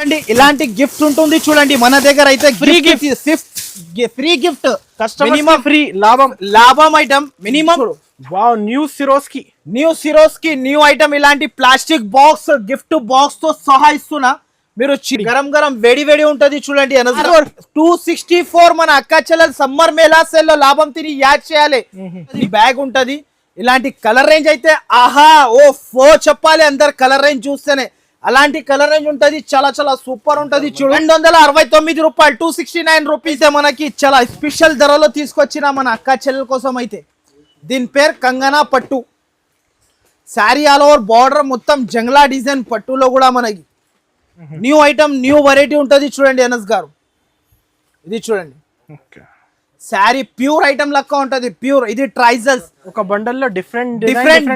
చూడండి ఇలాంటి గిఫ్ట్ ఉంటుంది చూడండి మన దగ్గర అయితే ఫ్రీ గిఫ్ట్ కస్టమర్ ఫ్రీ లాభం ఐటమ్ మినిమం వావ్ న్యూ సిరోస్ కి న్యూ ఐటమ్ ఇలాంటి ప్లాస్టిక్ బాక్స్ గిఫ్ట్ బాక్స్ తో సహా ఇస్తున్నా మీరు గరం వేడి ఉంటది చూడండి 264 మన అక్క చెల్లెలు సమ్మర్ మేళా సేల్ లో లాభం తిని యాడ్ చేయాలి బ్యాగ్ ఉంటది ఇలాంటి కలర్ రేంజ్ అయితే ఆహా ఓ చెప్పాలి అందరు కలర్ రేంజ్ చూస్తేనే అలాంటి కలర్ రేంజ్ ఉంటది చాలా సూపర్ ఉంటది చూడండి 269 రూపాయలు 269 రూపీస్ మనకి చాలా స్పెషల్ ధరలో తీసుకొచ్చిన మన అక్క చెల్లెల కోసం అయితే దీని పేరు కంగనా పట్టు శారీ ఆల్ ఓవర్ బార్డర్ మొత్తం జంగ్లా డిజైన్ పట్టులో కూడా మనకి న్యూ ఐటమ్ న్యూ వెరైటీ ఉంటది చూడండి అనస్ గారు ఇది చూడండి శారీ ప్యూర్ ఐటమ్ లెక్క ఉంటది ప్యూర్ ఇది ట్రైజల్స్ ఒక బండల్ లో డిఫరెంట్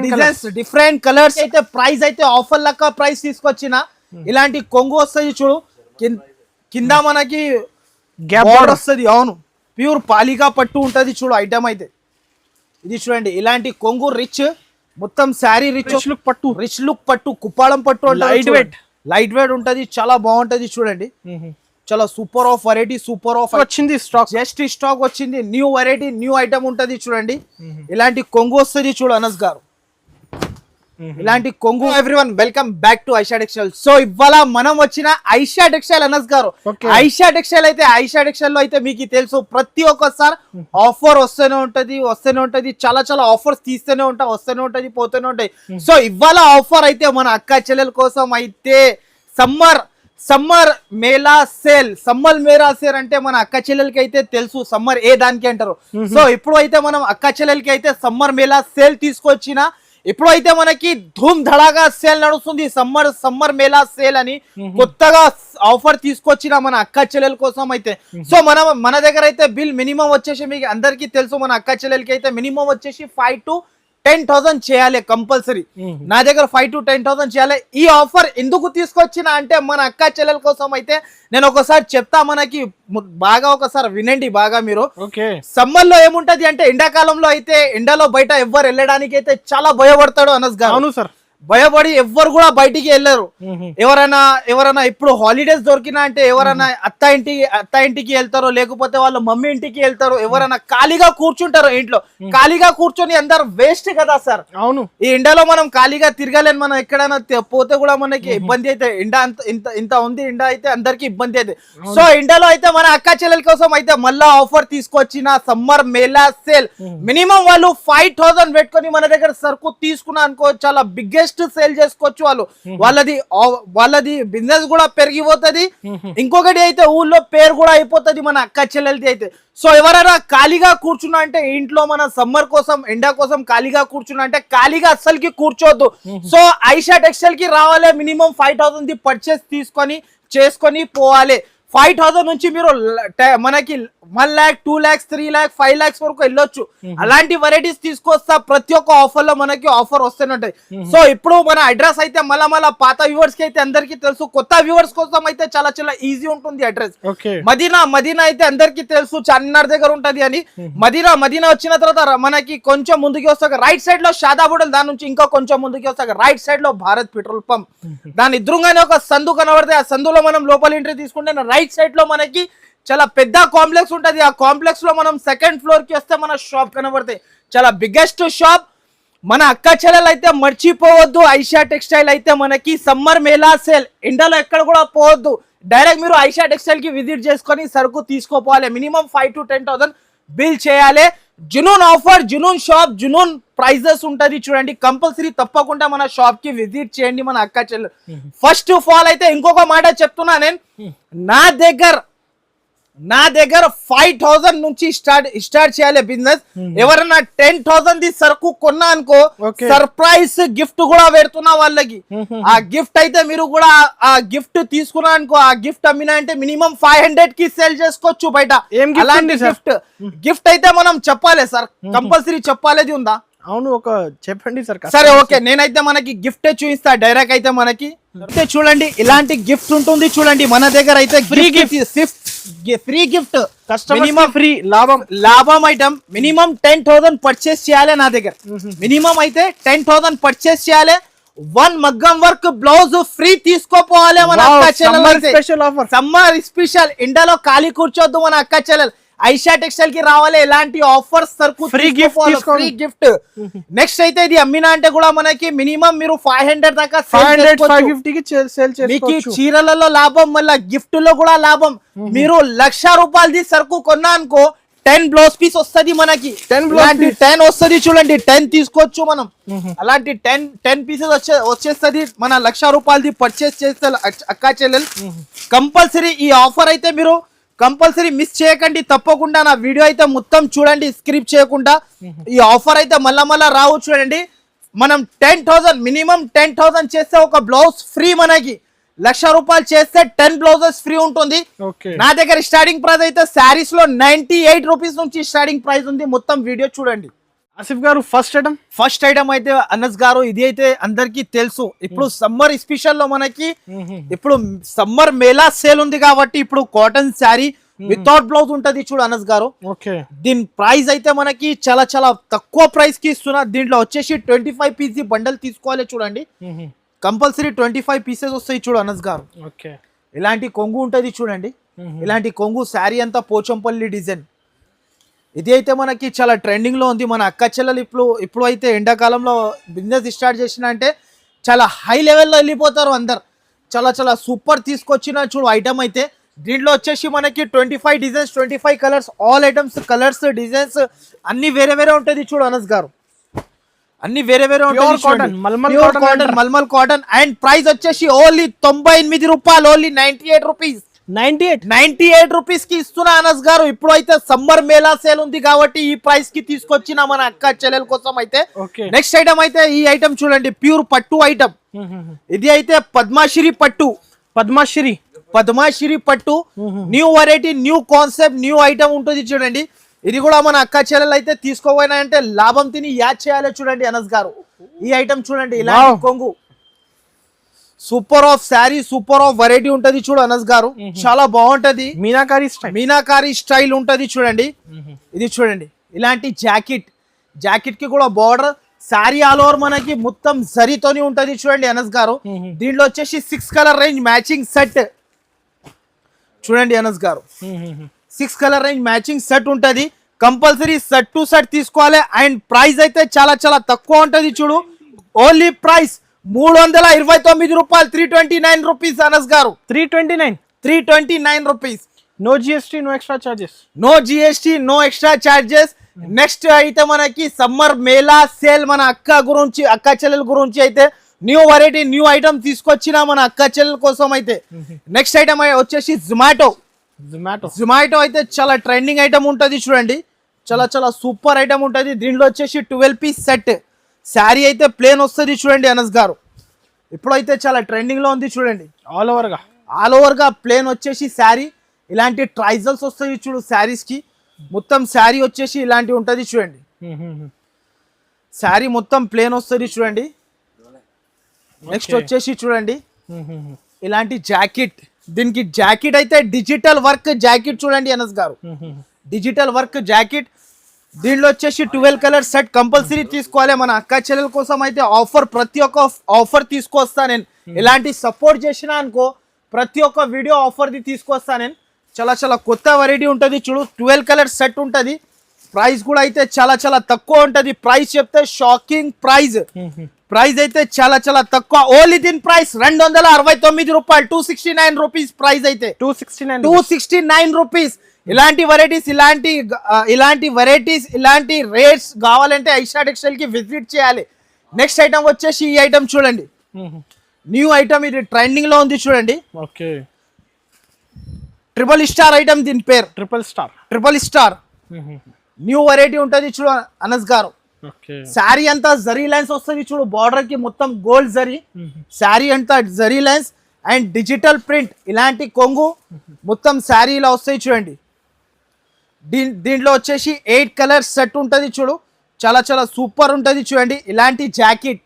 డిజైన్స్ డిఫరెంట్ కలర్స్ అయితే ప్రైస్ అయితే ఆఫర్ లెక్క ప్రైస్ తీసుకొచ్చిన ఇలాంటి కొంగు వస్తుంది చూడు కింద మనకి గ్యాప్ వస్తుంది అవును ప్యూర్ పాలికా పట్టు ఉంటది చూడు ఐటమ్ అయితే ఇది చూడండి ఇలాంటి కొంగు రిచ్ మొత్తం శారీ రిచ్ లుక్ పట్టు కుప్పాళం పట్టు లైట్ వెయిట్ ఉంటది చాలా బాగుంటది చూడండి చాలా super of variety super of వచ్చింది స్టాక్ జస్ట్ స్టాక్ వచ్చింది న్యూ వెరైటీ న్యూ ఐటమ్ ఉంటది చూడండి ఇలాంటి కొంగు వస్తుంది చూడు అనస్ గారు ఇలాంటి కొంగు everyone welcome back to Aisha textile so ఇవాళ మనం వచ్చిన ఐషా టెక్స్టైల్ అనస్ గారు ఐషా టెక్స్టైల్ లో అయితే మీకు తెలుసు ప్రతి ఒక్కసారి ఆఫర్ వస్తూనే ఉంటది చాలా ఆఫర్స్ తీస్తూనే వస్తూనే ఉంటది పోతూనే ఉంటాయి సో ఇవాళ ఆఫర్ అయితే మన అక్క చెల్లెల కోసం అయితే సమ్మర్ మేళా సేల్ అంటే మన అక్క చెల్లెలకి అయితే తెలుసు సమ్మర్ ఏ దానికి అంటారు సో ఇప్పుడు అయితే మనం అక్క చెల్లెలకి అయితే సమ్మర్ మేళా సేల్ తీసుకొచ్చిన ఇప్పుడు అయితే మనకి ధూమ్ ధడాగా సేల్ నడుస్తుంది సమ్మర్ మేళా సేల్ అని కొత్తగా ఆఫర్ తీసుకొచ్చిన మన అక్క చెల్లెల కోసం అయితే సో మన దగ్గర అయితే బిల్ మినిమం వచ్చేసి మీకు అందరికీ తెలుసు మన అక్క చెల్లెలకి అయితే మినిమం వచ్చేసి 5 to 10,000 చేయాలి కంపల్సరీ నా దగ్గర 5 to 10,000 చేయాలి ఈ ఆఫర్ ఎందుకు తీసుకొచ్చిన అంటే మన అక్క చెల్లెల కోసం అయితే నేను ఒకసారి చెప్తా మనకి బాగా ఒకసారి వినండి బాగా మీరు సమ్మర్ లో ఏముంటది అంటే ఎండాకాలంలో అయితే ఎండలో బయట ఎవ్వరు వెళ్ళడానికి అయితే చాలా భయపడతాడు అనస్ గారు అవును సార్ భయపడి ఎవ్వరు కూడా బయటికి వెళ్ళరు ఎవరైనా ఇప్పుడు హాలిడేస్ దొరికినా అంటే ఎవరైనా అత్త ఇంటికి వెళ్తారో లేకపోతే వాళ్ళ మమ్మీ ఇంటికి వెళ్తారు ఎవరైనా ఖాళీగా కూర్చుంటారు ఇంట్లో ఖాళీగా కూర్చొని అందరు వేస్ట్ కదా సార్ అవును ఈ ఎండలో మనం ఖాళీగా తిరగలేని మనం ఎక్కడైనా పోతే కూడా మనకి ఇబ్బంది అయితే ఎండ ఇంత ఉంది ఎండ అయితే అందరికి ఇబ్బంది అయితే సో ఎండలో అయితే మన అక్క చెల్లెల కోసం అయితే మళ్ళా ఆఫర్ తీసుకొచ్చిన సమ్మర్ మేళా సేల్ మినిమం వాళ్ళు 5,000 పెట్టుకొని మన దగ్గర సరుకు తీసుకున్నా అనుకో చాలా బిగ్గెస్ట్ సేల్ చేసుకోవచ్చు వాళ్ళది బిజినెస్ కూడా పెరిగిపోతుంది ఇంకొకటి అయితే ఊళ్ళో పేరు కూడా అయిపోతుంది మన అక్క చెల్లెలది అయితే సో ఎవరైనా ఖాళీగా కూర్చున్నా అంటే ఇంట్లో మన సమ్మర్ కోసం ఎండా కోసం ఖాళీగా కూర్చున్నా అంటే ఖాళీగా అస్సలకి కూర్చోవద్దు సో ఐషా టెక్స్టైల్ కి రావాలి మినిమం 5,000 పర్చేస్ చేసుకొని పోవాలి 5,000 నుంచి మీరు మనకి 1 lakh 2 lakhs 3 lakhs 5 lakhs వరకు వెళ్ళొచ్చు అలాంటి వెరైటీస్ తీసుకొస్తా ప్రతి ఒక్క ఆఫర్ లో మనకి ఆఫర్ వస్తూనే ఉంటాయి సో ఇప్పుడు మన అడ్రస్ అయితే మళ్ళా పాత వ్యూవర్స్ కి అయితే అందరికి తెలుసు కొత్త వ్యూవర్స్ కోసం అయితే చాలా ఈజీ ఉంటుంది అడ్రస్ మదీనా అయితే అందరికి తెలుసు చార్మినార్ దగ్గర ఉంటది అని మదీనా వచ్చిన తర్వాత మనకి కొంచెం ముందుకి వస్తాక రైట్ సైడ్ లో షాదాబుడల్ దాని నుంచి ఇంకా కొంచెం ముందుకి వస్తాక రైట్ సైడ్ లో భారత్ పెట్రోల్ పంప్ దాని ఎదురుగానే ఒక సందు కనబడితే ఆ సందులో మనం లోపల ఎంట్రీ తీసుకుంటే రైట్ సైడ్ లో మనకి చాలా పెద్ద కాంప్లెక్స్ ఉంటది ఆ కాంప్లెక్స్ లో మనం సెకండ్ ఫ్లోర్ కి వస్తే మన షాప్ కనబడతాయి చాలా బిగ్గెస్ట్ షాప్ మన అక్క చెల్లెలు అయితే మర్చిపోవద్దు ఐషా టెక్స్టైల్ అయితే మనకి సమ్మర్ మేళా సేల్ ఎండలో ఎక్కడ కూడా పోవద్దు డైరెక్ట్ మీరు ఐషా టెక్స్టైల్ కి విజిట్ చేసుకొని సరుకు తీసుకోపోవాలి మినిమం 5 to 10,000 బిల్ చేయాలి Junoon offer Junoon shop Junoon prizes ఉంటది చూడండి కంపల్సరీ తప్పకుండా మన షాప్ కి విజిట్ చేయండి మన అక్క చెల్లెలు ఫస్ట్ ఆఫ్ ఆల్ అయితే ఇంకొక మాట చెప్తున్నా నేను నా దగ్గర 5,000 నుంచి స్టార్ట్ చేయాలి బిజినెస్ ఎవరైనా 10,000 సరుకు కొన్నా అనుకో సర్ప్రైజ్ గిఫ్ట్ కూడా పెడుతున్నా వాళ్ళకి ఆ గిఫ్ట్ అయితే మీరు కూడా ఆ గిఫ్ట్ తీసుకున్నా అనుకో ఆ గిఫ్ట్ అమ్మినా అంటే మినిమం 500 కి సేల్ చేసుకోవచ్చు బయట అలాంటి గిఫ్ట్ అయితే మనం చెప్పాలి సార్ కంపల్సరీ చెప్పాలేది ఉందా అవును ఒక చెప్పండి సార్ సరే ఓకే నేనైతే మనకి గిఫ్ట్ చూపిస్తా డైరెక్ట్ అయితే మనకి చూడండి ఇలాంటి గిఫ్ట్ ఉంటుంది చూడండి మన దగ్గర అయితే ఫ్రీ గిఫ్ట్ కస్టమర్ ఫ్రీ లాభం ఐటమ్ మినిమం 10,000 పర్చేస్ చేయాలి నా దగ్గర మినిమం అయితే 10,000 పర్చేస్ చేయాలి వన్ మగ్గం వర్క్ బ్లౌజ్ ఫ్రీ తీసుకోపోవాలి మన అక్క చెల్లెలు. Special offer, summer special. ఇండియాలో ఖాళీ కూర్చోద్దు మన అక్క చెల్లెలు. ఐషా టెక్స్టైల్ కి రావాలి ఇలాంటి ఆఫర్స్ సరుకు ఫ్రీ గిఫ్ట్. నెక్స్ట్ అయితే ఇది అమ్మినా అంటే కూడా మనకి మినిమం మీరు 500 దాకా 550 కి సేల్ మీకు చీరలలో లాభం, మళ్ళీ గిఫ్ట్ లో కూడా లాభం. మీరు 1,00,000 రూపాయలది సరుకు కొన్నా అనుకో 10 బ్లౌజ్ పీస్ వస్తుంది మనకి. 10 వస్తుంది చూడండి, 10 తీసుకోవచ్చు మనం. అలాంటి 10 పీసెస్ వచ్చేస్తుంది మన 1,00,000 రూపాయలది పర్చేస్ చేస్తే అక్కా చెల్లెలు. కంపల్సరీ ఈ ఆఫర్ అయితే మీరు కంపల్సరీ మిస్ చేయకండి. తప్పకుండా నా వీడియో అయితే మొత్తం చూడండి, స్క్రిప్ట్ చేయకుండా. ఈ ఆఫర్ అయితే మళ్ళా రావు చూడండి. మనం 10,000 మినిమం 10,000 చేస్తే ఒక బ్లౌజ్ ఫ్రీ మనకి. 1,00,000 రూపాయలు చేస్తే 10 బ్లౌజెస్ ఫ్రీ ఉంటుంది. నా దగ్గర స్టార్టింగ్ ప్రైస్ అయితే శారీస్ లో 98 రూపీస్ నుంచి స్టార్టింగ్ ప్రైస్ ఉంది. మొత్తం వీడియో చూడండి. ఆసిఫ్ గారు ఫస్ట్ ఐటమ్ అయితే అనస్ గారు ఇది అయితే అందరికి తెలుసు. ఇప్పుడు సమ్మర్ స్పెషల్ లో మనకి ఇప్పుడు సమ్మర్ మేళా సేల్ ఉంది కాబట్టి ఇప్పుడు కాటన్ శారీ వితౌట్ బ్లౌజ్ ఉంటది చూడు అనస్ గారు. దీని ప్రైస్ అయితే మనకి చాలా చాలా తక్కువ ప్రైస్ కి ఇస్తున్నా. దీంట్లో వచ్చేసి 25 పీస్ బండల్ తీసుకోవాలి చూడండి. కంపల్సరీ 25 పీసెస్ వస్తాయి చూడు అనస్ గారు. ఇలాంటి కొంగు ఉంటది చూడండి. ఇలాంటి కొంగు శారీ అంతా పోచంపల్లి డిజైన్. ఇది అయితే మనకి చాలా ట్రెండింగ్ లో ఉంది. మన అక్క చెల్లెలు ఇప్పుడు అయితే ఎండాకాలంలో బిజినెస్ స్టార్ట్ చేసిన అంటే చాలా హై లెవెల్లో వెళ్ళిపోతారు అందరు. చాలా చాలా సూపర్ తీసుకొచ్చిన చూడు ఐటమ్ అయితే. దీంట్లో వచ్చేసి మనకి 25 designs, 25 colours, all items colours designs అన్ని వేరే వేరే ఉంటుంది చూడు అనస్ గారు. అన్ని వేరే వేరే ఉంటుంది. మల్మల్ కాటన్. అండ్ ప్రైస్ వచ్చేసి ఓన్లీ 98 రూపాయలు, ఓన్లీ 98 రూపీస్. 98 రూపీస్ కి ఇస్తున్నా అనస్ గారు. ఇప్పుడు అయితే సమ్మర్ మేళా సేల్ ఉంది కాబట్టి ఈ ప్రైస్ కి తీసుకొచ్చిన మన అక్క చెల్లెల కోసం అయితే. నెక్స్ట్ ఐటమ్ అయితే ఈ ఐటమ్ చూడండి, ప్యూర్ పట్టు ఐటమ్. ఇది అయితే పద్మాశ్రీ పట్టు. New variety, new concept, new item ఉంటుంది చూడండి. ఇది కూడా మన అక్క చెల్లెలు అయితే తీసుకోపోయినా అంటే లాభం తిని యాడ్ చేయాలి చూడండి అనస్ గారు. ఈ ఐటమ్ చూడండి, ఇలాంటి కొంగు super of sari, super of variety ఉంటది చూడు అనస్ గారు. చాలా బాగుంటది. మీనాకారి స్టైల్ ఉంటది చూడండి. ఇది చూడండి, ఇలాంటి జాకెట్ కి కూడా బార్డర్, శారీ ఆల్ ఓవర్ మనకి మొత్తం జరీతోని ఉంటది చూడండి అనస్ గారు. దీంట్లో వచ్చేసి 6 కలర్ రేంజ్ మ్యాచింగ్ సెట్ చూడండి అనస్ గారు. 6 కలర్ రేంజ్ మ్యాచింగ్ సెట్ ఉంటది. కంపల్సరీ సెట్ టు సెట్ తీసుకోవాలి. అండ్ ప్రైస్ అయితే చాలా చాలా తక్కువ ఉంటది చూడు. ఓన్లీ ప్రైస్ 329 రూపాయలు, 329 రూపీస్ అనస్ గారు. 329 rupees. No GST, no extra charges. Next అయితే మనకి సమ్మర్ మేళా సేల్ మన అక్క చెల్లెల గురించి అయితే న్యూ వెరైటీ, న్యూ ఐటమ్ తీసుకొచ్చిన మన అక్క చెల్లెల కోసం అయితే. నెక్స్ట్ ఐటమ్ వచ్చేసి జొమాటో అయితే చాలా ట్రెండింగ్ ఐటమ్ ఉంటది చూడండి. చాలా చాలా సూపర్ ఐటమ్ ఉంటది. దీంట్లో వచ్చేసి 12 పీస్ సెట్. శారీ అయితే ప్లేన్ వస్తుంది చూడండి అనస్ గారు. ఇప్పుడైతే చాలా ట్రెండింగ్ లో ఉంది చూడండి. ఆల్ ఓవర్ గా ప్లేన్ వచ్చేసి శారీ. ఇలాంటి ట్రైజల్స్ వస్తాయి చూడు శారీస్ కి. మొత్తం శారీ వచ్చేసి ఇలాంటి ఉంటది చూడండి. శారీ మొత్తం ప్లేన్ వస్తుంది చూడండి. నెక్స్ట్ వచ్చేసి చూడండి ఇలాంటి జాకెట్. దీనికి జాకెట్ అయితే డిజిటల్ వర్క్ జాకెట్ చూడండి అనస్ గారు. Digital work jacket. దీంట్లో వచ్చేసి 12 కలర్ సెట్ కంపల్సరీ తీసుకోవాలి. మన అక్క చెల్లెల కోసం అయితే ఆఫర్, ప్రతి ఒక్క ఆఫర్ తీసుకొస్తా నేను. ఇలాంటి సపోర్ట్ చేసిన అనుకో ప్రతి ఒక్క వీడియో ఆఫర్ ది తీసుకొస్తా నేను. చాలా చాలా కొత్త వెరైటీ ఉంటుంది చూడు. 12 కలర్ సెట్ ఉంటుంది. ప్రైస్ కూడా అయితే చాలా చాలా తక్కువ ఉంటుంది. ప్రైస్ చెప్తే షాకింగ్ ప్రైస్. ప్రైస్ అయితే చాలా చాలా తక్కువ. ఓన్లీ దీని ప్రైస్ 269 రూపాయలు, 269 రూపీస్ ప్రైస్ అయితే. 269 రూపీస్. ఇలాంటి వెరైటీస్, ఇలాంటి రేట్స్ కావాలంటే ఐషా టెక్స్టైల్ కి విజిట్ చేయాలి. నెక్స్ట్ ఐటమ్ వచ్చేసి ఈ ఐటమ్ చూడండి, న్యూ ఐటమ్. ఇది ట్రెండింగ్ లో ఉంది చూడండి. Triple star item. దీని పేరు ట్రిపుల్ స్టార్. న్యూ వెరైటీ ఉంటది చూడు అనస్ గారు. శారీ అంతా జరీ లైన్స్ వస్తుంది చూడు. బార్డర్ కి మొత్తం గోల్డ్ జరీ. శారీ అంతా zari lines and digital print. ఇలాంటి కొంగు మొత్తం శారీ ఇలా వస్తాయి చూడండి. దీంట్లో వచ్చేసి 8 కలర్ సెట్ ఉంటది చూడు. చాలా చాలా సూపర్ ఉంటది చూడండి. ఇలాంటి జాకెట్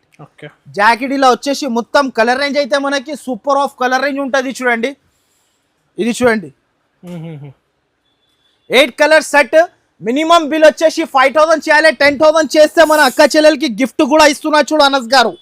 ఇలా వచ్చేసి మొత్తం కలర్ రేంజ్ అయితే మనకి సూపర్ ఆఫ్ కలర్ రేంజ్ ఉంటది చూడండి. ఇది చూడండి 8 కలర్ సెట్. మినిమం బిల్ వచ్చేసి 5,000 చేయాలి. 10,000 చేస్తే మన అక్క చెల్లెలకి గిఫ్ట్ కూడా ఇస్తున్నా చూడు అనస్ గారు.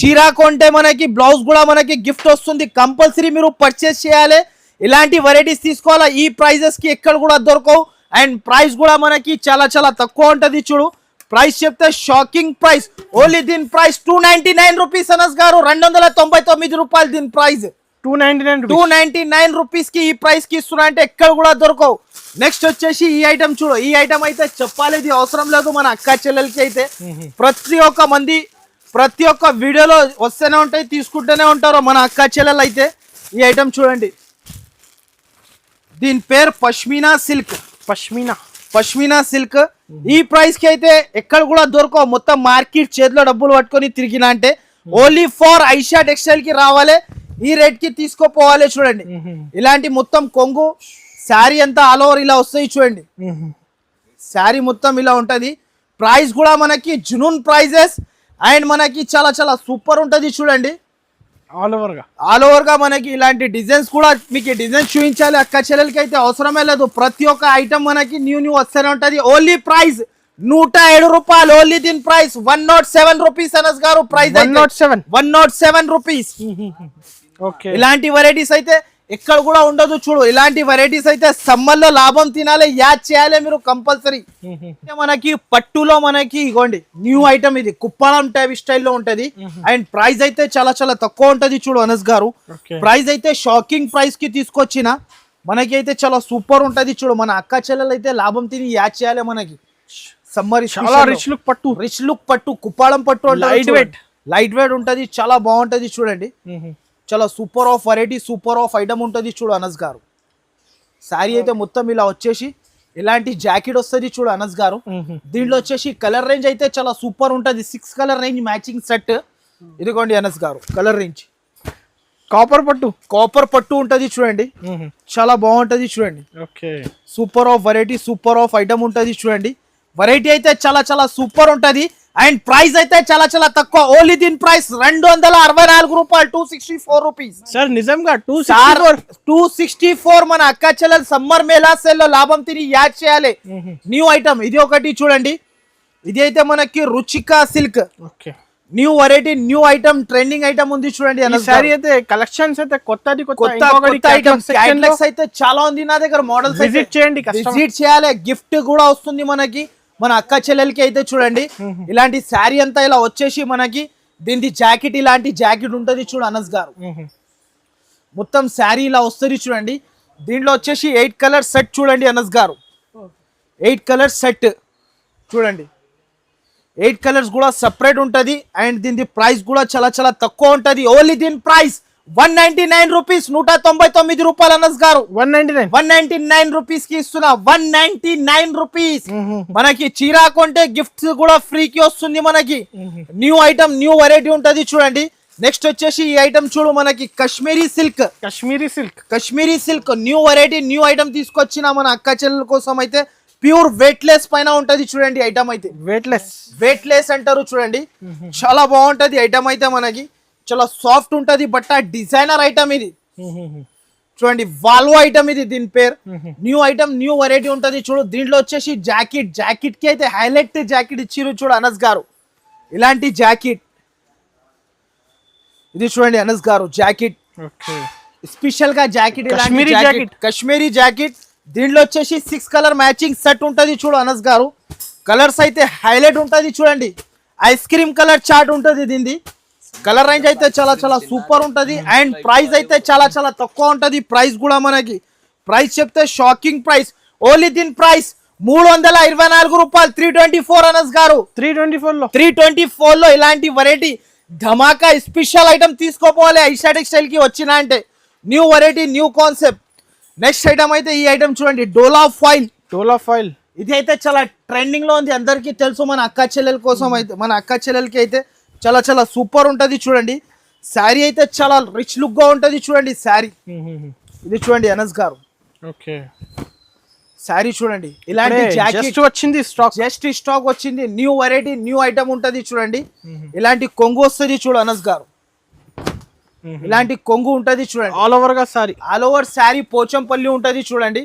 చీర కొంటే మనకి బ్లౌజ్ కూడా మనకి గిఫ్ట్ వస్తుంది. కంపల్సరీ మీరు పర్చేస్ చేయాలి. ఇలాంటి వెరైటీస్ తీసుకోవాలా. ఈ ప్రైజెస్ కి ఎక్కడ కూడా దొరకవు. అండ్ ప్రైస్ కూడా మనకి చాలా చాలా తక్కువ ఉంటది. చూడు ప్రైస్ చెప్తే షాకింగ్ ప్రైస్. ఓన్లీ దీని ప్రైస్ 299 రూపీస్ అనస్ గారు. 299 రూపాయలు దీని ప్రైస్. 299 రూపీస్ కి ఈ ప్రైస్ కి ఇస్తున్నా అంటే ఎక్కడ కూడా దొరకవు. నెక్స్ట్ వచ్చేసి ఈ ఐటమ్ చూడు. ఈ ఐటమ్ అయితే చెప్పాలి, ఇది అవసరం లేదు మన అక్క చెల్లెలకి అయితే. ప్రతి ఒక్క వీడియోలో వస్తూనే ఉంటాయి, తీసుకుంటూనే ఉంటారు మన అక్క చెల్లెలు అయితే. ఈ ఐటమ్ చూడండి, దీని పేరు పష్మీనా సిల్క్. పష్మీనా సిల్క్. ఈ ప్రైస్ కి అయితే ఎక్కడ కూడా దొరకవు. మొత్తం మార్కెట్ చేతిలో డబ్బులు పట్టుకొని తిరిగినా అంటే ఓన్లీ ఫర్ ఐషా టెక్స్టైల్ కి రావాలి. ఈ రేట్ కి తీసుకోపోవాలి. చూడండి ఇలాంటి మొత్తం కొంగు శారీ అంతా ఆల్ ఓవర్ ఇలా వస్తాయి. చూడండి శారీ మొత్తం ఇలా ఉంటది. ప్రైస్ కూడా మనకి జునూన్ ప్రైజెస్ అండ్ మనకి చాలా చాలా సూపర్ ఉంటది. చూడండి ఆల్ ఓవర్ గా మనకి ఇలాంటి డిజైన్స్ కూడా మీకు డిజైన్స్ చూపించాలి అక్క చెల్లెలకి అయితే అవసరమే లేదు. ప్రతి ఒక్క ఐటమ్ మనకి న్యూ వస్తూనే ఉంటది. ఓన్లీ ప్రైస్ 107 రూపాయలు. ఓన్లీ దీని ప్రైస్ 107 రూపీస్ అనస్ గారు. Price 107 rupees. ఇలాంటి వెరైటీస్ అయితే ఎక్కడ కూడా ఉండదు. చూడు ఇలాంటి వెరైటీస్ అయితే సమ్మర్ లో లాభం తినాలి, యాడ్ చేయాలి మీరు కంపల్సరీ. మనకి పట్టులో మనకి ఇగోండి న్యూ ఐటమ్, ఇది కుప్పాలం టైప్ స్టైల్లో ఉంటది. అండ్ ప్రైస్ అయితే చాలా చాలా తక్కువ ఉంటది. చూడు అనస్ గారు ప్రైస్ అయితే షాకింగ్ ప్రైస్ కి తీసుకొచ్చిన మనకి అయితే చాలా సూపర్ ఉంటది. చూడు మన అక్క చెల్లెలు అయితే లాభం తిని యాడ్ చేయాలి. మనకి సమ్మర్ రిచ్ లుక్ పట్టు కుప్పాలం పట్టు లైట్ వెయిట్ ఉంటది, చాలా బాగుంటది. చూడండి చాలా super of variety, super of item ఉంటుంది. చూడు అనస్ గారు శారీ అయితే మొత్తం ఇలా వచ్చేసి ఇలాంటి జాకెట్ వస్తుంది. చూడు అనస్ గారు దీంట్లో వచ్చేసి కలర్ రేంజ్ అయితే చాలా సూపర్ ఉంటుంది. 6 కలర్ రేంజ్ మ్యాచింగ్ సెట్. ఇదిగోండి అనస్ గారు కలర్ రేంజ్ కాపర్ పట్టు ఉంటది. చూడండి చాలా బాగుంటది. చూడండి super of variety, super of item ఉంటది. చూడండి వెరైటీ అయితే చాలా చాలా సూపర్ ఉంటది. అండ్ ప్రైస్ అయితే చాలా చాలా తక్కువ. ఓన్లీ దీని ప్రైస్ 264 రూపాయలు. 264 రూపీస్ సార్. నిజంగా 264 మన అక్క చెల్లెలు సమ్మర్ మేళా సేల్ లో లాభం తిని యాడ్ చేయాలి. న్యూ ఐటమ్ ఇది ఒకటి చూడండి. ఇది అయితే మనకి Ruchika silk new variety, new item, trending item ఉంది. చూడండి సారీ అయితే కలెక్షన్స్ అయితే కొత్త ఐటమ్స్ అయితే చాలా ఉంది నా దగ్గర. మోడల్స్ విజిట్ చేయండి, విజిట్ చేయాలి. గిఫ్ట్ కూడా వస్తుంది మనకి మన అక్క చెల్లెలకి అయితే. చూడండి ఇలాంటి శారీ అంతా ఇలా వచ్చేసి మనకి దీని జాకెట్ ఇలాంటి జాకెట్ ఉంటది. చూడు అనస్ గారు మొత్తం శారీ ఇలా వస్తుంది. చూడండి దీంట్లో వచ్చేసి 8 కలర్ సెట్. చూడండి అనస్ గారు 8 కలర్ సెట్. చూడండి 8 కలర్స్ కూడా సెపరేట్ ఉంటది. అండ్ దీని ప్రైస్ కూడా చాలా చాలా తక్కువ ఉంటది. ఓన్లీ దీని ప్రైస్ 199 రూపీస్. 199 రూపాయలు అనస్ గారు. 199 రూపీస్ కి ఇస్తున్నా. 199 రూపీస్. మనకి చీర కొంటే గిఫ్ట్స్ కూడా ఫ్రీ కి వస్తుంది. మనకి న్యూ ఐటమ్, న్యూ వెరైటీ ఉంటది. చూడండి నెక్స్ట్ వచ్చేసి ఈ ఐటమ్ చూడు మనకి Kashmiri silk new variety, new item తీసుకొచ్చిన మన అక్క చెల్లెల కోసం అయితే. ప్యూర్ వెయిట్లెస్ పైన ఉంటది. చూడండి ఐటమ్ అయితే వెయిట్లెస్ అంటారు. చూడండి చాలా బాగుంటది ఐటమ్ అయితే. మనకి చాలా సాఫ్ట్ ఉంటది బట్ట. డిజైనర్ ఐటమ్ ఇది. చూడండి వాల్వో ఐటమ్ ఇది. దీని పేరు న్యూ ఐటమ్, న్యూ వెరైటీ ఉంటది. చూడు దీంట్లో వచ్చేసి జాకెట్ కి అయితే హైలైట్ జాకెట్ ఇచ్చిరు. చూడు అనస్ గారు ఇలాంటి జాకెట్ ఇది. చూడండి అనస్ గారు జాకెట్ స్పెషల్ గా జాకెట్, కాశ్మీరీ జాకెట్. దీంట్లో వచ్చేసి 6 కలర్ మ్యాచింగ్ సెట్ ఉంటది. చూడు అనస్ గారు కలర్స్ అయితే హైలైట్ ఉంటది. చూడండి ఐస్ క్రీమ్ కలర్ చార్ట్ ఉంటది. దీనిది కలర్ రేంజ్ అయితే చాలా చాలా సూపర్ ఉంటది. అండ్ ప్రైస్ అయితే చాలా చాలా తక్కువ ఉంటది. ప్రైస్ కూడా మనకి ప్రైస్ చెప్తే షాకింగ్ ప్రైస్. ఓన్లీ దీని ప్రైస్ 324 రూపాయలు. 324 అనస్ గారు. 324 లో ఇలాంటి వెరైటీ ధమాకా స్పెషల్ ఐటమ్ తీసుకోపోవాలి ఐషా టెక్స్టైల్ కి వచ్చిన అంటే. New variety, new concept. Next item అయితే ఈ ఐటమ్ చూడండి డోలా ఫాయిల్. ఇది అయితే చాలా ట్రెండింగ్ లో ఉంది, అందరికీ తెలుసు. మన అక్క చెల్లెల కోసం అయితే, మన అక్క చెల్లెలకి అయితే చాలా చాలా సూపర్ ఉంటది. చూడండి శారీ అయితే చాలా రిచ్ లుక్ గా ఉంటది. చూడండి శారీ ఇది. చూడండి అనస్ గారు శారీ చూడండి ఇలాంటి జాకెట్ వచ్చింది. జస్ట్ స్టాక్ వచ్చింది. న్యూ వెరైటీ, న్యూ ఐటమ్ ఉంటది. చూడండి ఇలాంటి కొంగు వస్తుంది. చూడు అనస్ గారు ఇలాంటి కొంగు ఉంటది. చూడండి ఆల్ ఓవర్ శారీ పోచంపల్లి ఉంటది. చూడండి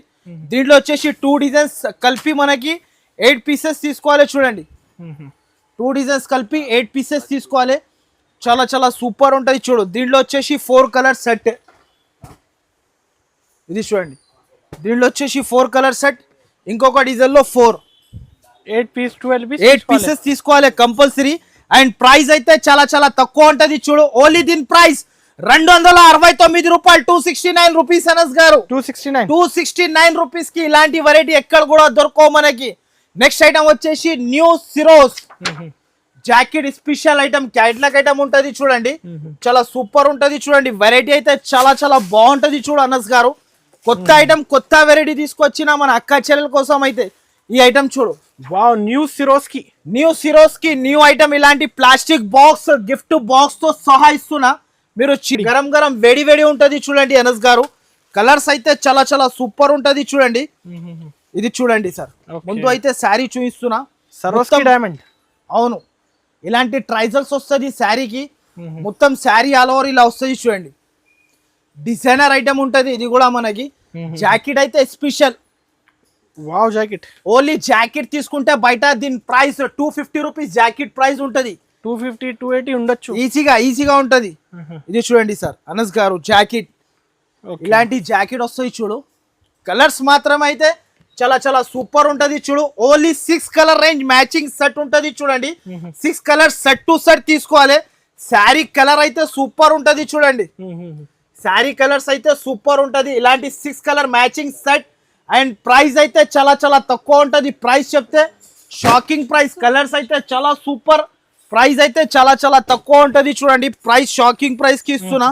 దీంట్లో వచ్చేసి 2 డిజైన్స్ కలిపి మనకి 8 పీసెస్ తీసుకోవాలి. చూడండి 2 డిజైన్స్ కలిపి 8 పీసెస్ తీసుకోవాలి. చాలా చాలా సూపర్ ఉంటుంది చూడు. దీంట్లో వచ్చేసి 4 కలర్ సెట్. ఇది చూడండి, దీంట్లో వచ్చేసి 4 కలర్ సెట్. ఇంకొక డిజైన్ లో 4 8 పీస్ 12 పీస్ 8 పీసెస్ తీసుకోవాలి కంపల్సరీ. అండ్ ప్రైస్ అయితే చాలా చాలా తక్కువ ఉంటది చూడు. ఓన్లీ దీని ప్రైస్ 269 రూపాయలు, 269 రూపీస్ అనస్ గారు. 269 రూపీస్ కి ఇలాంటి వెరైటీ ఎక్కడ కూడా దొరకవు మనకి. నెక్స్ట్ ఐటమ్ వచ్చేసి న్యూ సిరోస్ jacket special item, catalogue item ఉంటది చూడండి. చాలా సూపర్ ఉంటది చూడండి. వెరైటీ అయితే చాలా చాలా బాగుంటది చూడు అనస్ గారు. కొత్త ఐటమ్, కొత్త వెరైటీ తీసుకొచ్చిన మన అక్క చెల్లెల కోసం అయితే ఈ ఐటమ్ చూడు. వావ్, న్యూ సిరోస్ కి న్యూ ఐటమ్. ఇలాంటి ప్లాస్టిక్ బాక్స్, గిఫ్ట్ బాక్స్ తో సహా ఇస్తున్నా. మీరు గరం గరం వేడి వేడి ఉంటది చూడండి అనస్ గారు. కలర్స్ అయితే చాలా చాలా సూపర్ ఉంటది చూడండి. ఇది చూడండి సార్, ముందు అయితే శారీ చూపిస్తున్నా. సరోస్కి డైమండ్. అవును, ఇలాంటి ట్రైజల్స్ వస్తుంది శారీకి. మొత్తం శారీ ఆల్ ఓవర్ ఇలా వస్తుంది చూడండి. డిజైనర్ ఐటమ్ ఉంటది ఇది కూడా మనకి. జాకెట్ అయితే special. Wow, jacket. Only jacket తీసుకుంటే బయట దీని ప్రైస్ 250 రూపీస్ జాకెట్ ప్రైస్ ఉంటది. 250 280 ఉండొచ్చు ఈజీగా ఉంటది. ఇది చూడండి సార్ అనస్ గారు, జాకెట్. ఇలాంటి జాకెట్ వస్తాయి చూడు. కలర్స్ మాత్రం అయితే చాలా చాలా సూపర్ ఉంటది చూడు. Only 6 colour range matching set ఉంటది చూడండి. 6 కలర్ సెట్ టు సెట్ తీసుకోవాలి. శారీ కలర్ అయితే సూపర్ ఉంటది చూడండి. శారీ కలర్స్ అయితే సూపర్ ఉంటది. ఇలాంటి 6 colour matching set. And price అయితే చాలా చాలా తక్కువ ఉంటది. ప్రైస్ చెప్తే షాకింగ్ ప్రైస్. కలర్స్ అయితే చాలా సూపర్. ప్రైస్ అయితే చాలా చాలా తక్కువ ఉంటది చూడండి. ప్రైస్ షాకింగ్ ప్రైస్ కి ఇస్తున్నా.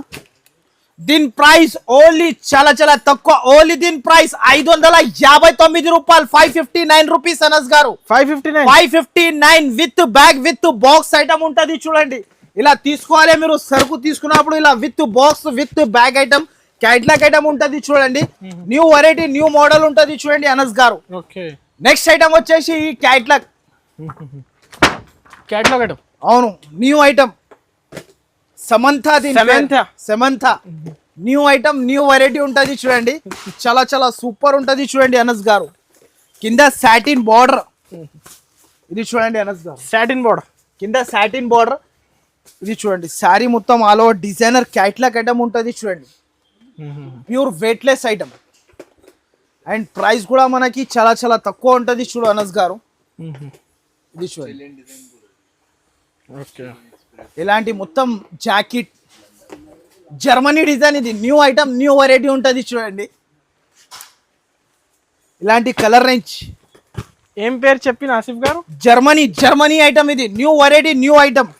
దీని ప్రైస్ ఓన్లీ చాలా చాలా తక్కువ. ఓన్లీ దీని ప్రైస్ 559 రూపాయలు, 559 రూపీస్ అనస్ గారు. 559 with bag with box item ఉంటది చూడండి. ఇలా తీసుకోవాలి మీరు సరుకు తీసుకున్నప్పుడు. ఇలా with box with bag item, catalogue item ఉంటది చూడండి. న్యూ వెరైటీ, న్యూ మోడల్ ఉంటది చూడండి అనస్ గారు. నెక్స్ట్ ఐటమ్ వచ్చేసి ఈ క్యాట్లాగ్ ఐటమ్. అవును, new item. Samantha new item, new variety ఉంటది చూడండి. చాలా చాలా సూపర్ ఉంటది చూడండి అనస్ గారు. కింద సాటిన్ బార్డర్. ఇది చూడండి అనస్ గారు, సాటిన్ బార్డర్, కింద సాటిన్ బార్డర్. ఇది చూడండి, శారీ మొత్తం all over designer catalogue item ఉంటది చూడండి. Pure weightless item. And price కూడా మనకి చాలా చాలా తక్కువ ఉంటది చూడు అనస్ గారు. ఇది చూడండి, ఇలాంటి మొత్తం జాకెట్ జర్మనీ డిజైన్. ఇది న్యూ ఐటమ్, న్యూ వెరైటీ ఉంటది చూడండి. ఇలాంటి కలర్ రేంజ్. ఏం పేరు చెప్పిన ఆసిఫ్ గారు? Germany item. ఇది న్యూ వెరైటీ, న్యూ ఐటమ్.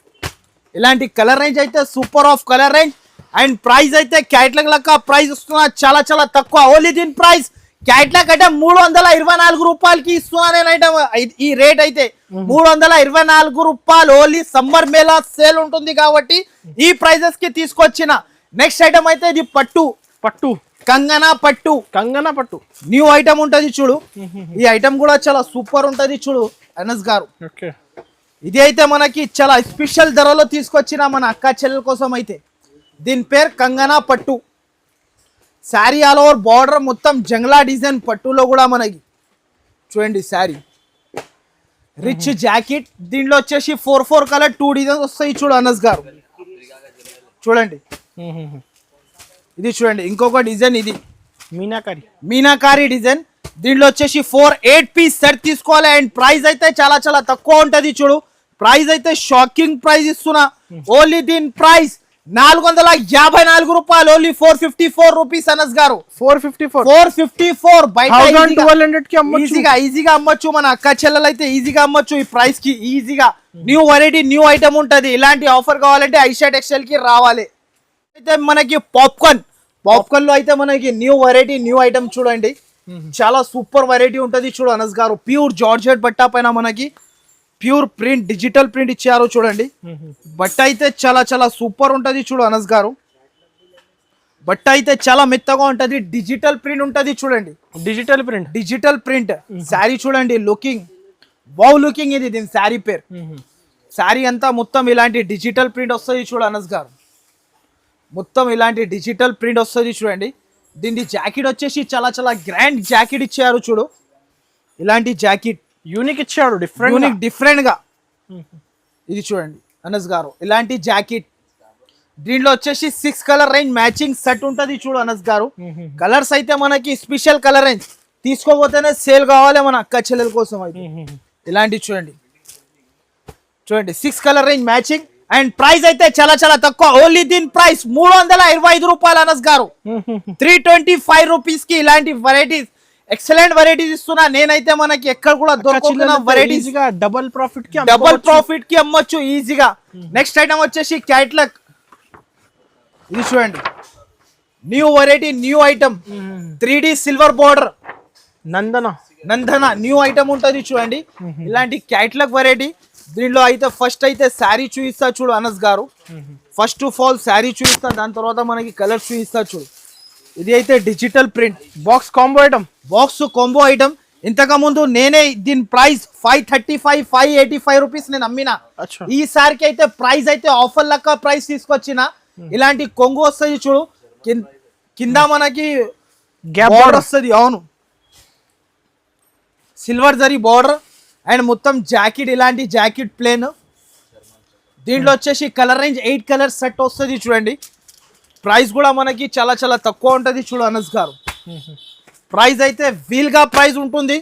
ఇలాంటి కలర్ రేంజ్ అయితే super of colour range. And price అయితే క్యాట్లాగ్ లెక్క ప్రైస్ ఇస్తున్నా చాలా చాలా తక్కువ. ఓన్లీ దీని ప్రైస్ క్యాట్లాగ్ ఐటమ్ 324 రూపాయలకి ఇస్తున్నా నేను ఐటమ్. ఈ రేట్ అయితే 324 రూపాయలు. ఓన్లీ సమ్మర్ మేళా సేల్ ఉంటుంది కాబట్టి ఈ ప్రైజెస్ కి తీసుకొచ్చిన. నెక్స్ట్ ఐటమ్ అయితే ఇది పట్టు కంగనా పట్టు న్యూ ఐటమ్ ఉంటది చూడు. ఈ ఐటమ్ కూడా చాలా సూపర్ ఉంటది చూడు అనస్ గారు. ఇది అయితే మనకి చాలా స్పెషల్ ధరలో తీసుకొచ్చిన మన అక్క చెల్లెల కోసం అయితే. దీని పేరు కంగనా పట్టు. శారీ ఆల్ ఓవర్ బార్డర్ మొత్తం జంగ్లా డిజైన్ పట్టులో కూడా మనకి చూడండి. Sari rich jacket. దీంట్లో వచ్చేసి 4 కలర్ 2 డిజైన్స్ వస్తాయి చూడు అనస్ గారు. చూడండి, ఇది చూడండి ఇంకొక డిజైన్. ఇది మీనాకారి డిజైన్. దీంట్లో వచ్చేసి 8 పీస్ సెట్ తీసుకోవాలి. అండ్ ప్రైస్ అయితే చాలా చాలా తక్కువ ఉంటది చూడు. ప్రైస్ అయితే షాకింగ్ ప్రైస్ ఇస్తున్నా. ఓన్లీ దీని ప్రైస్ 454 రూపాయలు. ఓన్లీ 454 రూపీస్ అనస్ గారు. 454 బయట ఈజీగా అమ్మొచ్చు. మన అక్క చెల్లెలు అయితే ఈజీగా అమ్మొచ్చు ఈ ప్రైస్ కి ఈజీగా. న్యూ వెరైటీ, న్యూ ఐటమ్ ఉంటది. ఇలాంటి ఆఫర్ కావాలంటే ఐషా టెక్స్టైల్ కి రావాలి. అయితే మనకి పాప్కార్న్ లో అయితే మనకి న్యూ వెరైటీ, న్యూ ఐటమ్ చూడండి. చాలా సూపర్ వెరైటీ ఉంటది చూడు అనస్ గారు. ప్యూర్ జార్జెట్ బట్ట పైన మనకి ప్యూర్ ప్రింట్, డిజిటల్ ప్రింట్ ఇచ్చారు చూడండి. బట్ట అయితే చాలా చాలా సూపర్ ఉంటది చూడు అనస్ గారు. బట్ట అయితే చాలా మెత్తగా ఉంటది. డిజిటల్ ప్రింట్ ఉంటది చూడండి. డిజిటల్ ప్రింట్ శారీ చూడండి. లుకింగ్ ఇది దీని శారీ పేరు. శారీ అంతా మొత్తం ఇలాంటి డిజిటల్ ప్రింట్ వస్తుంది చూడు అనస్ గారు. మొత్తం ఇలాంటి డిజిటల్ ప్రింట్ వస్తుంది చూడండి. దీని జాకెట్ వచ్చేసి చాలా చాలా గ్రాండ్ జాకెట్ ఇచ్చారు చూడు. ఇలాంటి జాకెట్ యూనిక్ ఇచ్చాడు, డిఫరెంట్ గా. ఇది చూడండి అనస్ గారు, ఇలాంటి జాకెట్ దీంట్లో వచ్చేసి 6 కలర్ రేంజ్ మ్యాచింగ్ సెట్ ఉంటది చూడు అనస్ గారు. కలర్స్ అయితే మనకి స్పెషల్ కలర్ రేంజ్, తీసుకోపోతేనే సేల్ కావాలి మన అక్క చెల్లెల కోసం అయితే. ఇలాంటివి చూడండి, చూడండి 6 colour range matching. And price అయితే చాలా చాలా తక్కువ, ఓన్లీ దీని ప్రైస్ 325 రూపాయలు అనస్ గారు. 325 రూపీస్ కి ఇలాంటి వెరైటీస్, ఎక్సలెంట్ వెరైటీస్ ఇస్తున్నా నేనైతే. మనకి ఎక్కడ కూడా దొరకకుండా వెరైటీస్, డబుల్ ప్రాఫిట్ కి అమ్మొచ్చు ఈజీగా. నెక్స్ట్ ఐటమ్ వచ్చేసి క్యాట్లాగ్. ఇది చూడండి, new variety, new item, 3D silver border, Nandana new item ఉంటది చూడండి. ఇలాంటి క్యాట్లాగ్ వెరైటీ. దీనిలో అయితే ఫస్ట్ అయితే శారీ చూపిస్తా చూడు అనస్ గారు. ఫస్ట్ ఆఫ్ ఆల్ శారీ చూపిస్తా, దాని తర్వాత మనకి కలర్ చూపిస్తా చూడు. ఇది అయితే digital print box combo item. ఇంతకు ముందు నేనే దీని ప్రైస్ 535 585 రూపీస్ నేను అమ్మినా. ఈసారికి అయితే ప్రైస్ అయితే ఆఫర్ లెక్క ప్రైస్ తీసుకొచ్చిన. ఇలాంటి కొంగు వస్తుంది చూడు, కింద మనకి బార్డర్ వస్తుంది. అవును, సిల్వర్ జరీ బార్డర్ అండ్ మొత్తం జాకెట్, ఇలాంటి జాకెట్ ప్లేన్. దీంట్లో వచ్చేసి కలర్ రేంజ్ 8 కలర్ సెట్ వస్తుంది చూడండి. ప్రైస్ కూడా మనకి చాలా చాలా తక్కువ ఉంటుంది చూడు అనస్ గారు. ప్రైస్ అయితే వీల్గా ప్రైస్ ఉంటుంది,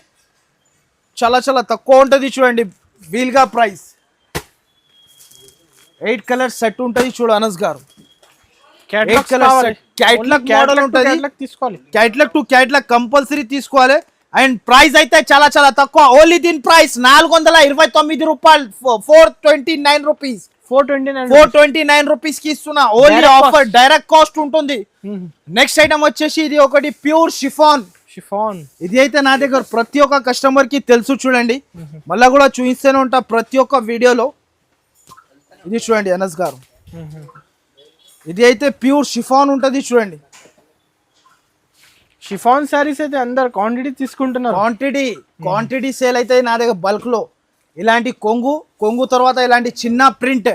చాలా చాలా తక్కువ ఉంటుంది చూడండి. వీల్గా ప్రైస్ 8 కలర్ సెట్ ఉంటుంది చూడు అనస్ గారు. క్యాట్లాగ్ మోడల్ ఉంటుంది, క్యాట్లాగ్ టు క్యాట్లాగ్ కంపల్సరీ తీసుకోవాలి. అండ్ ప్రైస్ అయితే చాలా చాలా తక్కువ, ఓన్లీ దీని ప్రైస్ 429 రూపాయలు, 429 రూపీస్. 429 రూపీస్ కి ఇస్తున్నా, ఓన్లీ ఆఫర్, డైరెక్ట్ కాస్ట్ ఉంటుంది. నెక్స్ట్ ఐటమ్ వచ్చేసి ఇది ఒకటి ప్యూర్ షిఫాన్. ఇది అయితే నా దగ్గర ప్రతి ఒక్క కస్టమర్ కి తెలుసు చూడండి, మళ్ళా కూడా చూపిస్తూనే ఉంటా ప్రతి ఒక్క వీడియోలో. ఇది చూడండి అనస్ గారు, ఇది అయితే ప్యూర్ షిఫాన్ ఉంటుంది చూడండి. షిఫాన్ శారీస్ అయితే అందరు క్వాంటిటీ తీసుకుంటున్నారు. క్వాంటిటీ సేల్ అయితే నా దగ్గర బల్క్ లో. ఇలాంటి కొంగు తర్వాత ఇలాంటి చిన్న ప్రింట్,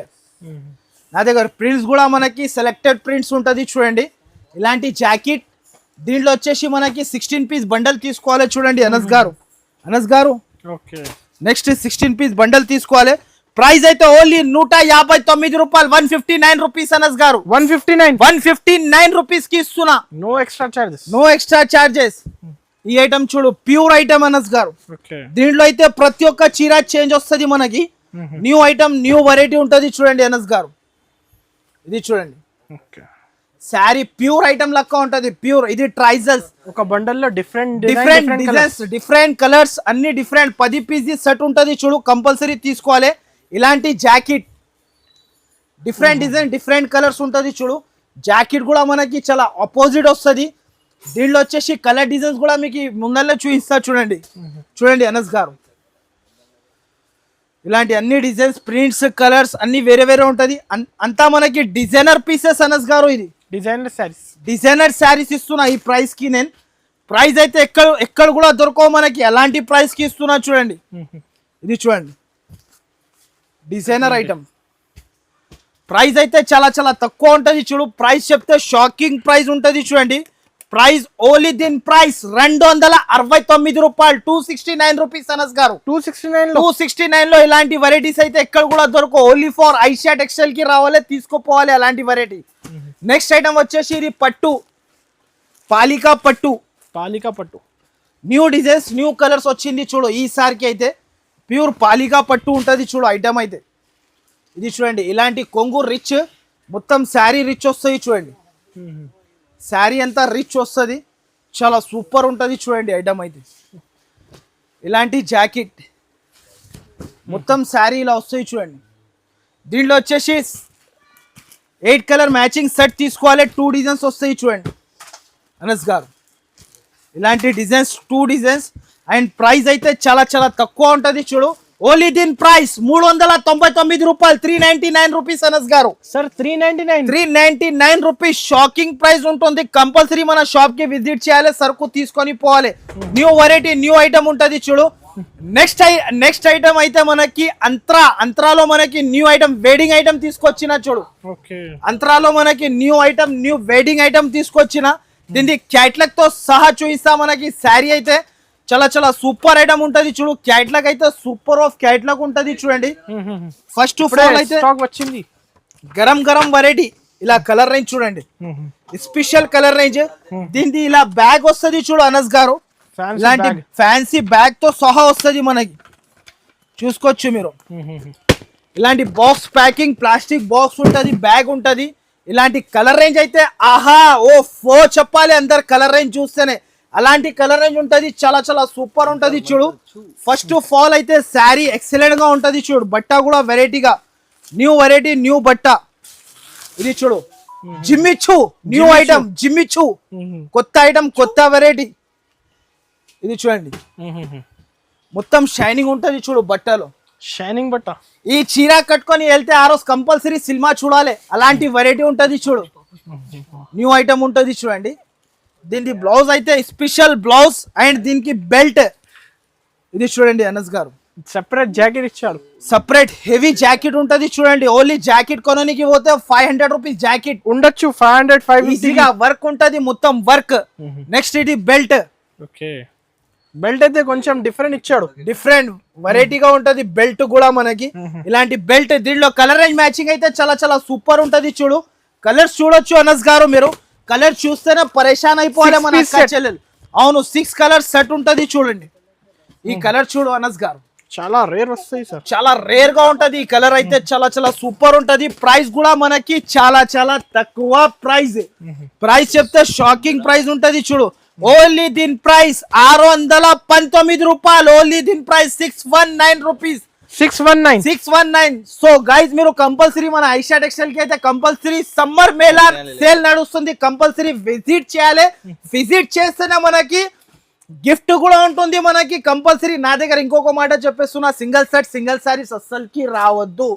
నా దగ్గర ప్రింట్స్ కూడా మనకి సెలెక్టెడ్ ప్రింట్స్ ఉంటుంది చూడండి. ఇలాంటి జాకెట్, దీంట్లో వచ్చేసి మనకి 16 పీస్ బండల్ తీసుకోవాలి చూడండి అనస్ గారు. నెక్స్ట్ 16 పీస్ బండల్ తీసుకోవాలి. ప్రైస్ అయితే ఓన్లీ 159 రూపాయలు, 159 రూపీస్ అనస్ గారు. 159 రూపీస్ కి ఇస్తున్నా, నో ఎక్స్ట్రా చార్జెస్. ఈ ఐటమ్ చూడు, ప్యూర్ ఐటమ్ అనస్ గారు. దీంట్లో అయితే ప్రతి ఒక్క చీర చేంజ్ వస్తుంది మనకి. న్యూ ఐటమ్, న్యూ వెరైటీ ఉంటుంది చూడండి అనస్ గారు. ఇది చూడండి, శారీ ప్యూర్ ఐటమ్ లెక్క ఉంటది, ప్యూర్. ఇది ట్రైజల్స్, ఒక బండల్ లో డిఫరెంట్ డిజైన్స్, డిఫరెంట్ కలర్స్, అన్ని డిఫరెంట్. 10 పీస్ సెట్ ఉంటది చూడు, కంపల్సరీ తీసుకోవాలి. ఇలాంటి jacket, different design, different colours ఉంటది చూడు. జాకెట్ కూడా మనకి చాలా ఆపోజిట్ వస్తుంది. దీంట్లో వచ్చేసి కలర్ డిజైన్స్ కూడా మీకు ముందరలో చూపిస్తా చూడండి అనస్ గారు. ఇలాంటి అన్ని డిజైన్స్, ప్రింట్స్, కలర్స్ అన్ని వేరే వేరే ఉంటది. అంతా మనకి డిజైనర్ పీసెస్ అనస్ గారు. ఇది డిజైనర్ శారీస్ ఇస్తున్నా ఈ ప్రైస్ కి నేను. ప్రైస్ అయితే ఎక్కడ కూడా దొరకవు మనకి, ఎలాంటి ప్రైస్ కి ఇస్తున్నా చూడండి. ఇది చూడండి, డిజైనర్ ఐటమ్. ప్రైస్ అయితే చాలా చాలా తక్కువ ఉంటుంది చూడు. ప్రైస్ చెప్తే షాకింగ్ ప్రైస్ ఉంటుంది చూడండి. ప్రైస్ ఓన్లీ దీని ప్రైస్ 269 రూపాయలు, 269 రూపీస్ అనస్ గారు. 269 లో ఇలాంటి వెరైటీస్ అయితే ఎక్కడ కూడా దొరకవు. ఓన్లీ ఫర్ ఐషియా టెక్స్టైల్ కి రావాలి, తీసుకోపోవాలి అలాంటి వెరైటీ. నెక్స్ట్ ఐటమ్ వచ్చేసి ఇది పట్టు, పాలికా పట్టు. న్యూ డిజైన్స్, న్యూ కలర్స్ వచ్చింది చూడు ఈసారికి. అయితే ప్యూర్ పాలికా పట్టు ఉంటుంది చూడు ఐటమ్ అయితే. ఇది చూడండి, ఇలాంటి కొంగు రిచ్, మొత్తం శారీ రిచ్ వస్తుంది చూడండి. శారీ అంతా రిచ్ వస్తుంది, చాలా సూపర్ ఉంటుంది చూడండి ఐటమ్ అయితే. ఇలాంటి జాకెట్ మొత్తం శారీ ఇలా వస్తుంది చూడండి. దీంట్లో వచ్చేసి 8 కలర్ మ్యాచింగ్ సెట్ తీసుకోవాలి. 2 డిజైన్స్ వస్తాయి చూడండి అనస్ గారు. ఇలాంటి డిజైన్స్, 2 డిజైన్స్. అండ్ ప్రైస్ అయితే చాలా చాలా తక్కువ ఉంటుంది చూడు. ఓన్లీ దీని ప్రైస్ 399 రూపాయలు, 399 రూపీస్ అనస్ గారు. సార్ 399 రూపీస్ షాకింగ్ ప్రైస్ ఉంటుంది. కంపల్సరీ మన షాప్ కి విజిట్ చేయాలి, సరుకు తీసుకొని పోవాలి. న్యూ వెరైటీ, న్యూ ఐటమ్ ఉంటుంది చూడు. నెక్స్ట్ ఐటమ్ అయితే మనకి అంతరాలో మనకి న్యూ ఐటమ్, వెడ్డింగ్ ఐటమ్ తీసుకొచ్చిన చూడు. అంతరాలో మనకి new item, new wedding item తీసుకొచ్చిన. దీన్ని క్యాట్లాగ్ తో సహా చూపిస్తా. మనకి శారీ అయితే చాలా చాలా సూపర్ ఐటమ్ ఉంటది చూడు. క్యాట్లాగ్ అయితే సూపర్ ఆఫ్ క్యాట్లాగ్ ఉంటది చూడండి. ఫస్ట్ ఆఫ్ ఆల్ అయితే స్టాక్ వచ్చింది గరం వెరైటీ. ఇలా కలర్ రేంజ్ చూడండి, స్పెషల్ కలర్ రేంజ్. దీనికి ఇలా బ్యాగ్ వస్తుంది చూడు అనస్ గారు, ఇలాంటి ఫ్యాన్సీ బ్యాగ్ తో సహా వస్తుంది మనకి, చూసుకోవచ్చు మీరు. ఇలాంటి బాక్స్ ప్యాకింగ్, ప్లాస్టిక్ బాక్స్ ఉంటది, బ్యాగ్ ఉంటది. ఇలాంటి కలర్ రేంజ్ అయితే ఆహా ఓ ఫో చెప్పాలి అందరు కలర్ రేంజ్ చూస్తేనే. అలాంటి కలర్ రేంజ్ ఉంటది, చాలా చాలా సూపర్ ఉంటది చూడు. ఫస్ట్ ఆఫ్ ఆల్ అయితే శారీ ఎక్సలెంట్ గా ఉంటది చూడు, బట్ట కూడా వెరైటీగా, న్యూ వెరైటీ, న్యూ బట్ట. ఇది చూడు జిమ్మిచ్చు, న్యూ ఐటమ్ జిమ్మిచ్చు, కొత్త ఐటమ్, కొత్త వెరైటీ. ఇది చూడండి మొత్తం షైనింగ్ ఉంటది చూడు బట్టలో, షైనింగ్ బట్ట. ఈ చీర కట్టుకొని వెళ్తే ఆ రోజు కంపల్సరీ సినిమా చూడాలి, అలాంటి వెరైటీ ఉంటది చూడు. న్యూ ఐటమ్ ఉంటది చూడండి. దీనికి బ్లౌజ్ అయితే స్పెషల్ బ్లౌజ్ అండ్ దీనికి బెల్ట్. ఇది చూడండి అనస్ గారు, సెపరేట్ జాకెట్ ఇచ్చాడు, సపరేట్ హెవీ జాకెట్ ఉంటది చూడండి. ఓన్లీ జాకెట్ కొనడానికి పోతే 500 రూపీస్ జాకెట్ ఉండొచ్చు, 505 ఈజీగా. వర్క్ ఉంటది మొత్తం వర్క్. నెక్స్ట్ ఇది బెల్ట్. ఓకే, బెల్ట్ అయితే కొంచెం డిఫరెంట్ ఇచ్చాడు, డిఫరెంట్ వెరైటీగా ఉంటది బెల్ట్ కూడా మనకి. ఇలాంటి బెల్ట్, దీంట్లో కలర్ రేంజ్ మ్యాచింగ్ అయితే చాలా చాలా సూపర్ ఉంటది చూడు. కలర్స్ చూడొచ్చు అనస్ గారు మీరు, కలర్ చూస్తేనే పరేషాన్ అయిపోవాలి మన అక్క చెల్లెలు. అవును 6 కలర్ సెట్ ఉంటది చూడండి. ఈ కలర్ చూడు అనస్ గారు, చాలా రేర్ వస్తాయి సార్, చాలా రేర్ గా ఉంటది ఈ కలర్ అయితే, చాలా చాలా సూపర్ ఉంటది. ప్రైస్ కూడా మనకి చాలా చాలా తక్కువ ప్రైస్. ప్రైస్ చెప్తే షాకింగ్ ప్రైస్ ఉంటది చూడు. ఓన్లీ దీని ప్రైస్ 619 రూపాయలు. ఓన్లీ దీని ప్రైస్ 619 రూపీస్, 619. సో గైస్ మీరు కంపల్సరీ మన ఐషా టెక్స్టైల్ కి అయితే కంపల్సరీ సమ్మర్ మేళా సేల్ నడుస్తుంది, కంపల్సరీ విజిట్ చేయాలి. విజిట్ చేస్తేనే మనకి గిఫ్ట్ కూడా ఉంటుంది మనకి కంపల్సరీ. నా దగ్గర ఇంకొక మాట చెప్పేస్తున్నా, సింగిల్ సెట్ సింగిల్ సారీస్ అస్సలకి రావద్దు.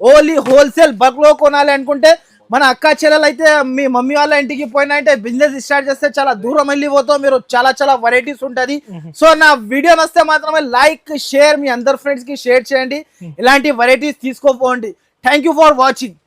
ఓన్లీ హోల్సేల్ బల్క్ లో కొనాలి అనుకుంటే మన అక్క చెల్లెలు అయితే మీ మమ్మీ వాళ్ళ ఇంటికి పోయినా అంటే బిజినెస్ స్టార్ట్ చేస్తే చాలా దూరం వెళ్ళిపోతాం మీరు, చాలా చాలా వెరైటీస్ ఉంటది. సో నా వీడియో నచ్చితే మాత్రమే లైక్ షేర్ మీ అందరు ఫ్రెండ్స్ కి షేర్ చేయండి, ఇలాంటి వెరైటీస్ తీసుకోపోండి. Thank you for watching.